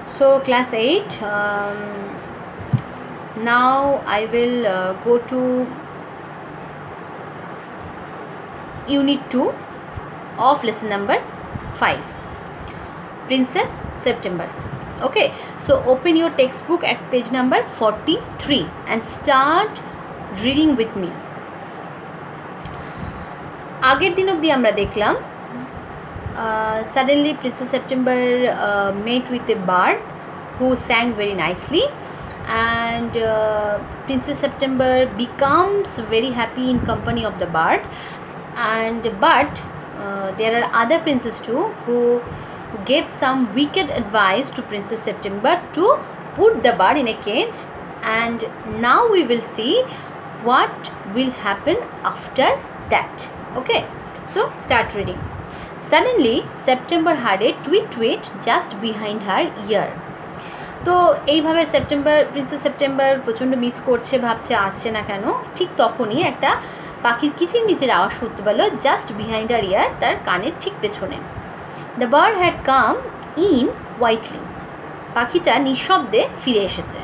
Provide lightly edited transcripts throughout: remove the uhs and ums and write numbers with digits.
So class 8, now I will go to unit 2 of lesson number 5, Princess September. Okay, so open your textbook at page number 43 and start reading with me. আগের দিন অবধি আমরা দেখলাম suddenly Princess September met with a bird who sang very nicely, and Princess September becomes very happy in company of the bird. But there are other princes too who gave some wicked advice to Princess September to put the bird in a cage, and now we will see what will happen after that. Okay, so start reading. Suddenly September heard a tweet tweet just behind her ear. তো এইভাবে princess September প্রচণ্ড miss করছে, ভাবছে আসছে না কেন, ঠিক তখনই একটা পাখির কিচিরমিচির আওয়াজ শুনতে পেল জাস্ট বিহাইন্ড আর ইয়ার, তার কানের ঠিক পেছনে। The bird had come in quietly, পাখিটা নিঃশব্দে ফিরে এসেছে।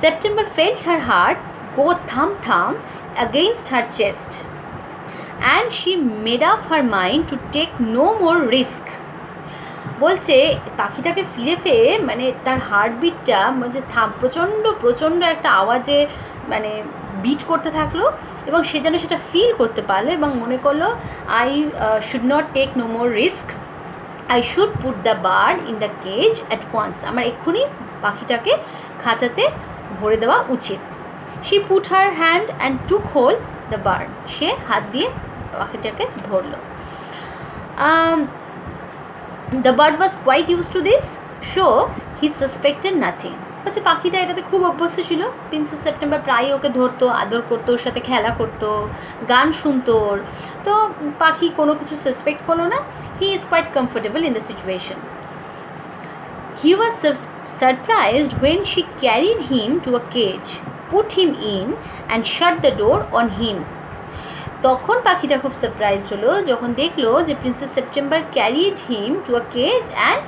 September felt her heart go thump thump against her chest and she made up her mind to take no more risk. বলছে পাখিটাকে ফিরে পেয়ে মানে তার হার্টবিটটা মানে প্রচণ্ড প্রচণ্ড একটা আওয়াজে মানে বিট করতে থাকলো, এবং সে যেন সেটা ফিল করতে পারলো এবং মনে করলো I should not take no more risk, I should put the bird in the cage at once, আমার এক্ষুনি পাখিটাকে খাঁচাতে ভরে দেওয়া উচিত। She put her hand and took hold the bird, সে হাত দিয়ে পাখিটাকে ধরলো। The bird was quite used to this, so he suspected nothing. বলছে পাখিটা এটাতে খুব অভ্যস্ত ছিল, প্রিন্সেস সেপ্টেম্বর প্রায়ই ওকে ধরতো, আদর করতো, ওর সাথে খেলা করতো, গান শুনতো, তো পাখি কোনো কিছু সাসপেক্ট করলো না। He is quite comfortable in the situation. He was surprised when she carried him to a cage, put him in and shut the door on him. তখন পাখিটা খুব সারপ্রাইজড হলো যখন দেখলো যে princess September carried him to a cage and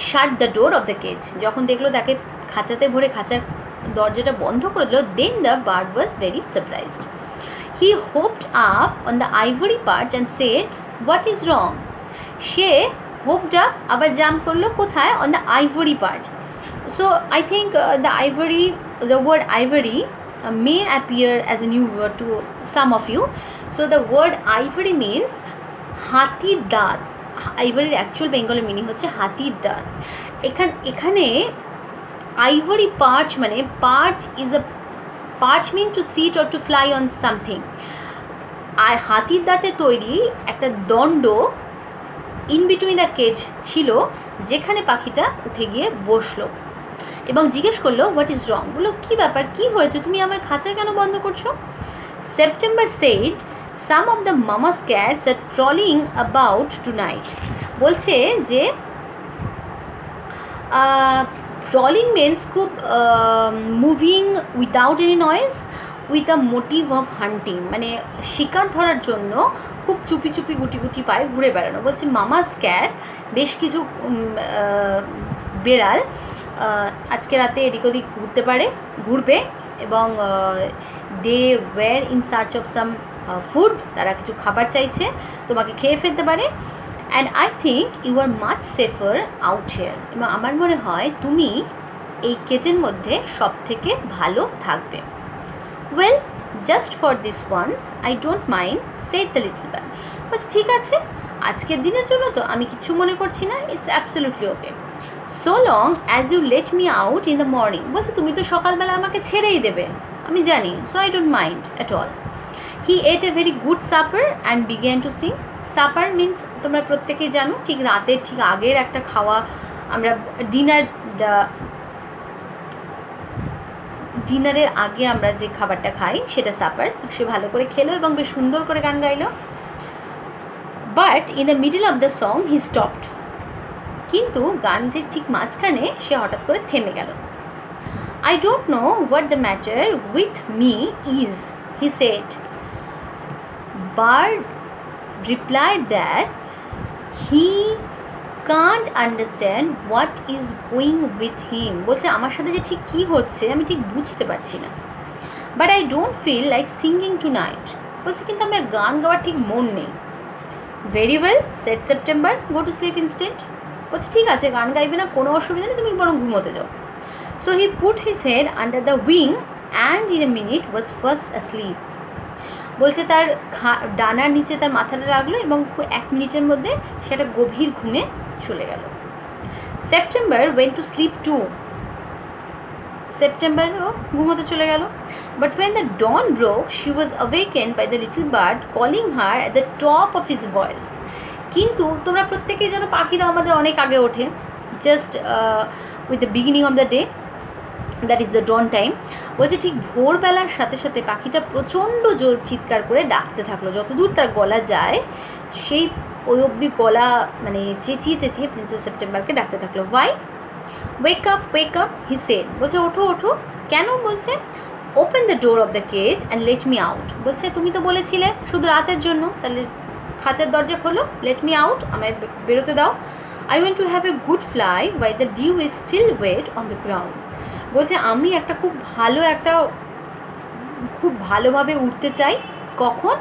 shut the door of the cage, যখন দেখলো তাকে খাঁচাতে ভরে খাঁচার দরজাটা বন্ধ করে দিল, then the bird was very surprised. He hopped up on the ivory perch and said what is wrong. সে হোপড আপ আবার জাম্প করলো কোথায়, on the ivory perch. So I think the word ivory may appear as a new word to some of you. So the word ivory means হাতির দাঁত। আইভরির actual বেঙ্গলের meaning হচ্ছে হাতির দাঁত। এখানে আইভরি পার্চ মানে perch mean to sit or to fly on something. আর হাতির দাঁতে তৈরি একটা দণ্ড ইন বিটুইন দ্য কেজ ছিল, যেখানে পাখিটা উঠে গিয়ে বসলো এবং জিজ্ঞেস করলো হোয়াট ইজ রং। বললো কী ব্যাপার, কী হয়েছে, তুমি আমার খাঁচা কেন বন্ধ করছো? September said some of the mama's cats are crawling about tonight. বলছে যে ক্রলিং মিনস খুব moving without any noise with a motive of hunting, মানে শিকার ধরার জন্য খুব চুপি চুপি গুটি গুটি পায়ে ঘুরে বেড়ানো। বলছে মামাস ক্যাট, বেশ কিছু বেড়াল আজকে রাতে এদিক ওদিক ঘুরবে এবং they were in search of some food, তারা কিছু খাবার চাইছে, তোমাকে খেয়ে ফেলতে পারে। And I think you are much safer out here, এবং আমার মনে হয় তুমি এই কেজের মধ্যে সব থেকে ভালো থাকবে। Well just for this once I don't mind, said the little bird. বলছে ঠিক আছে, আজকের দিনের জন্য তো আমি কিচ্ছু মনে করছি না, it's absolutely okay, so long as you let me out in the morning. বলছে তুমি তো সকালবেলা আমাকে ছেড়েই দেবে, আমি জানি, so I don't mind at all. He ate a very good supper and began to sing. Supper means তোমরা প্রত্যেকেই জানো, ঠিক রাতের ঠিক আগের একটা খাওয়া, আমরা ডিনারের আগে আমরা যে খাবারটা খাই সেটা সাপার। সে ভালো করে খেলো এবং বেশ সুন্দর করে গান গাইলো। But in the middle of the song he stopped, কিন্তু গানের ঠিক মাঝখানে সে হঠাৎ করে থেমে গেল। I don't know what the matter with me is, he said. Bird replied that he can't understand what is going with him. বলছে আমার সাথে যে ঠিক কী হচ্ছে আমি ঠিক বুঝতে পারছি না। But I don't feel like singing tonight. বলছে কিন্তু আমার গান গাওয়ার ঠিক মন নেই। Very well said September, go to sleep instant. বলছে ঠিক আছে, গান গাইবে না, কোনো অসুবিধা নেই, তুমি বরং ঘুমোতে যাও। So he put his head under the wing and in a minute was first asleep. বলছে তার ডানার নিচে তার মাথাটা রাখলো এবং 1 মিনিটের মধ্যে সেটা গভীর ঘুমে চলে গেল। September went to sleep too. সেপ্টেম্বরও ঘুমোতে চলে গেল। But when the dawn broke she was awakened by the little bird calling her at the top of his voice. কিন্তু তোমরা প্রত্যেকেই যেন পাখিরা আমাদের অনেক আগে ওঠে, just with the beginning of the day, that is the dawn time. বলছে ঠিক ভোরবেলার সাথে সাথে পাখিটা প্রচণ্ড জোর চিৎকার করে ডাকতে থাকলো, যতদূর তার গলা যায় সেই ওই অবধি গলা মানে চেঁচিয়ে চেঁচিয়ে প্রিন্সেস সেপ্টেম্বরকে ডাকতে থাকলো। Why? Wake up he said. বলছে ওঠো ওঠো। কেন? বলছে open the door of the cage and let me out. বলছে তুমি তো বলেছিলে শুধু রাতের জন্য, তাহলে খাঁচার দরজা খোলো, লেট মি আউট, আমায় বেরোতে দাও। I want to have a good fly while the dew is still wet on the ground. বলছে আমি খুব ভালোভাবে উঠতে চাই। কখন?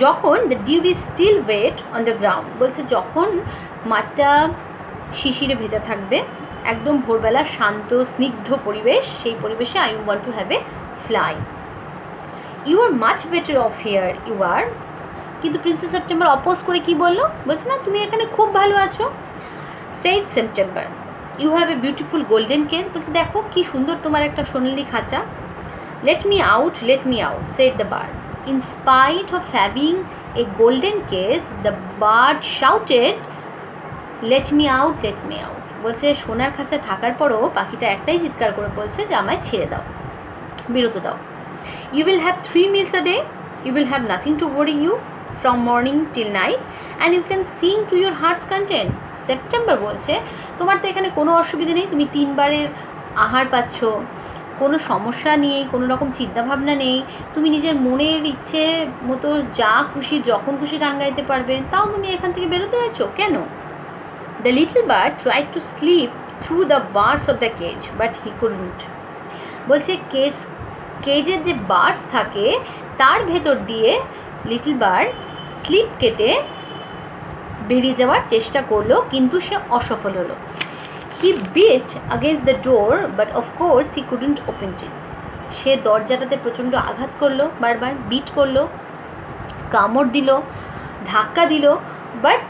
যখন the dew is still wet on the ground. বলছে যখন মাটিটা শিশিরে ভেজা থাকবে, একদম ভোরবেলা শান্ত স্নিগ্ধ পরিবেশ, সেই পরিবেশে I want to have a fly. You are much better off here you are. কিন্তু প্রিন্সেস সেপ্টেম্বর অপোজ করে কি বললো? বলছে না, তুমি এখানে খুব ভালো আছো। Said September, you have a beautiful golden cage. বলছে দেখো কি সুন্দর তোমার একটা সোনালি খাঁচা। Let me out said the bird. In spite of having a golden cage the bird shouted let me out. বলছে সোনার খাঁচা থাকার পরও পাখিটা একটাই চিৎকার করে বলছে যে আমায় ছেড়ে দাও, বেরোতে দাও। You will have 3 meals a day, you will have nothing to worry you from morning till night and you can sing to your heart's content. September বলছে তোমার তো এখানে কোনো অসুবিধা নেই, তুমি 3 বারের আহার পাচ্ছ, কোনো সমস্যা নেই, কোনো রকম চিন্তাভাবনা নেই, তুমি নিজের মনের ইচ্ছে মতো যা খুশি যখন খুশি গান গাইতে পারবে, তাও তুমি এখান থেকে বেরোতে যাচ্ছ কেন? The little bird tried to sleep through the bars of the cage, but he couldn't. বলছে কেজের যে বার্স থাকে তার ভেতর দিয়ে লিটল বার্ড স্লিপ কেটে বেরিয়ে যাওয়ার চেষ্টা করলো, কিন্তু সে অসফল হলো। He beat against the door but of course he couldn't open it. সে দরজাটাতে প্রচণ্ড আঘাত করলো, বারবার বিট করলো, কামড় দিল, ধাক্কা দিল, বাট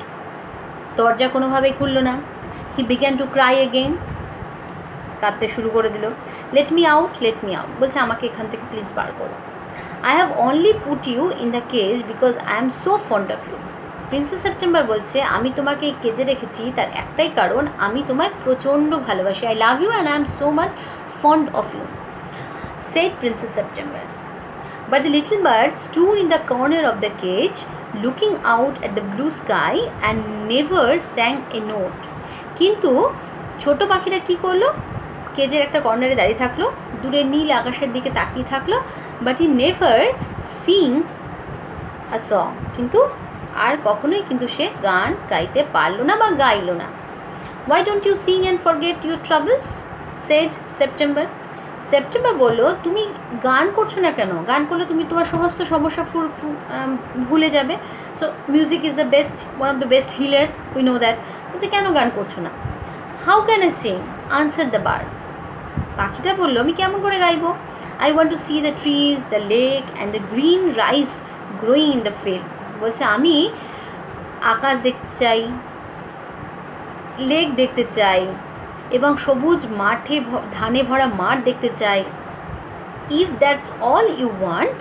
দরজা কোনোভাবেই খুললো না। He began to cry again, কাঁদতে শুরু করে দিল। Let me out. বলছে আমাকে এখান থেকে প্লিজ বার করো। I have only put you in the cage because I am so fond of you. Princess September বলছে আমি তোমাকে এই কেজে রেখেছি তার একটাই কারণ, আমি তোমায় প্রচণ্ড ভালোবাসি। I love you and I am so much fond of you, said princess September. But the little bird stood in the corner of the cage looking out at the blue sky and never sang a note. কিন্তু ছোট পাখিটা কী করলো? কেজের একটা কর্নারে দাঁড়িয়ে থাকলো, দূরে নীল আকাশের দিকে তাকিয়ে থাকলো, but he never sings a song. কিন্তু আর কখনোই কিন্তু সে গান গাইতে পারলো না বা গাইলো না। Why don't you sing and forget your troubles? said September. September বললো তুমি গান করছো না কেন? গান করলে তুমি তোমার সমস্ত সমস্যা ভুলে যাবে। So music is the best, one of the best healers, we know that. বলছে কেন গান করছো না? How can I sing? Answer the bird. পাখিটা বললো আমি কেমন করে গাইবো? I want to see the trees, the lake and the green rice growing in the fields. বলছে আমি আকাশ দেখতে চাই, লেক দেখতে চাই এবং সবুজ মাঠে ধানে ভরা মাঠ দেখতে চাই। If that's all you want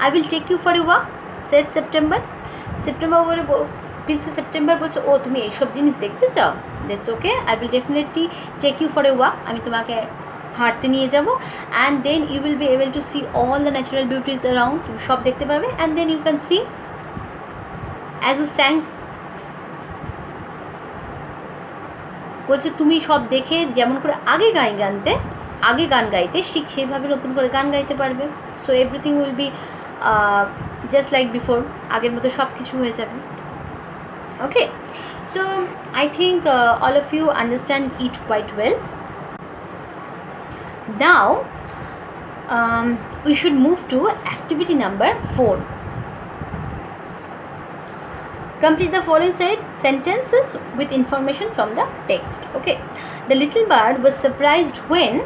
I will take you for a walk, said September. Princess September বলছে ও তুমি এইসব জিনিস দেখতে চাও? That's okay, I will definitely take you for a walk. আমি তোমাকে হাঁটতে নিয়ে যাব, and then you will be able to see all the natural beauties around. তুমি সব দেখতে পাবে, and then you can see as you sang. বলছে তুমি সব দেখে যেমন করে আগে গান গাইতে ঠিক সেইভাবে নতুন করে গান গাইতে পারবে। So everything will be just like before, আগের মতো সব কিছু হয়ে যাবে। Okay, so I think all of you understand it quite well. Now we should move to activity number 4. Complete the following sentences with information from the text. Okay, the little bird was surprised when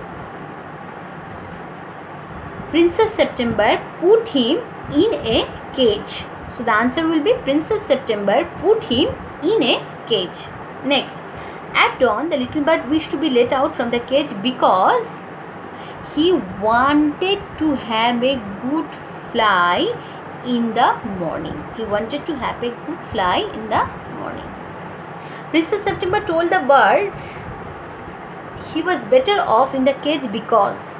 Princess September put him in a cage. So the answer will be Princess September put him in a cage. Next, at dawn, the little bird wished to be let out from the cage because he wanted to have a good fly in the morning. He wanted to have a good fly in the morning. Princess September told the bird he was better off in the cage because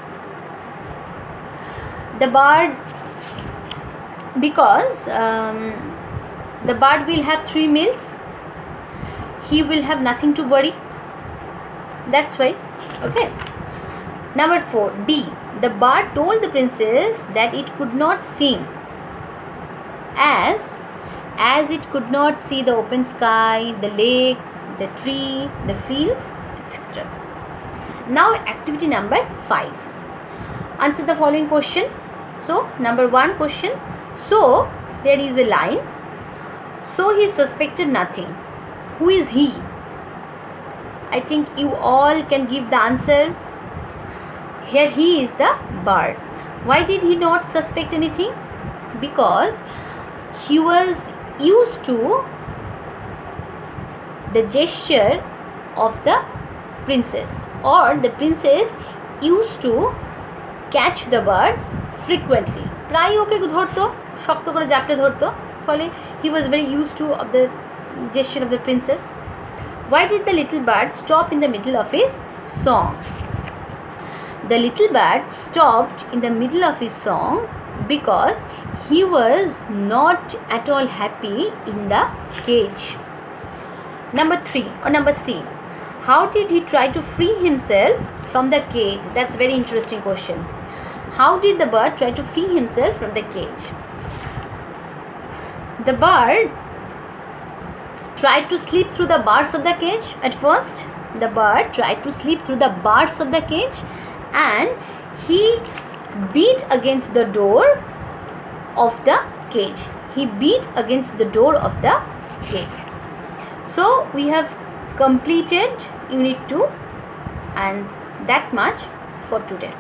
the bird will have 3 meals. He will have nothing to worry. That's why. Okay. Number 4, D. The bird told the princess that it could not sing as it could not see the open sky, the lake, the tree, the fields, etc. Now activity number 5. Answer the following question. So number 1 question. So there is a line. So he suspected nothing. Who is he? I think you all can give the answer. Here he is the bird. Why did he not suspect anything? Because he was used to the gesture of the princess, or the princess used to catch the birds frequently. প্রায় ওকে ধরতো, শক্ত করে জাপটে ধরতো, ফলে he was very used to of the gesture of the princess. Why did the little bird stop in the middle of his song? The little bird stopped in the middle of his song because he was not at all happy in the cage. Number 3 or number C. How did he try to free himself from the cage? That's a very interesting question. How did the bird try to free himself from the cage? The bird tried to slip through the bars of the cage at first. The bird tried to slip through the bars of the cage and he beat against the door of the cage. He beat against the door of the cage. So we have completed unit 2 and that much for today.